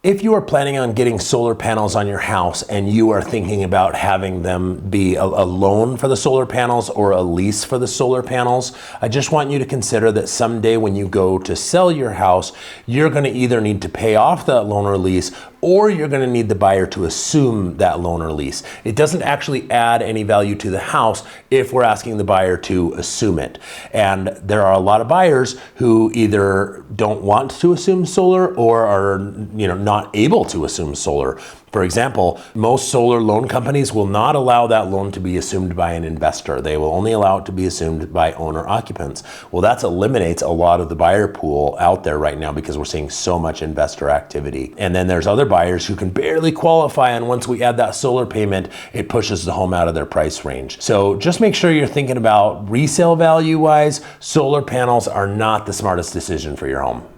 If you are planning on getting solar panels on your house and you are thinking about having them be a loan for the solar panels or a lease for the solar panels, I just want you to consider that someday when you go to sell your house, you're going to either need to pay off that loan or lease, or you're going to need the buyer to assume that loan or lease. It doesn't actually add any value to the house if we're asking the buyer to assume it. And there are a lot of buyers who either don't want to assume solar or are, not able to assume solar. For example, most solar loan companies will not allow that loan to be assumed by an investor. They will only allow it to be assumed by owner occupants. Well, that eliminates a lot of the buyer pool out there right now because we're seeing so much investor activity. And then there's other buyers who can barely qualify, and once we add that solar payment, it pushes the home out of their price range. So just make sure you're thinking about resale value wise. Solar panels are not the smartest decision for your home.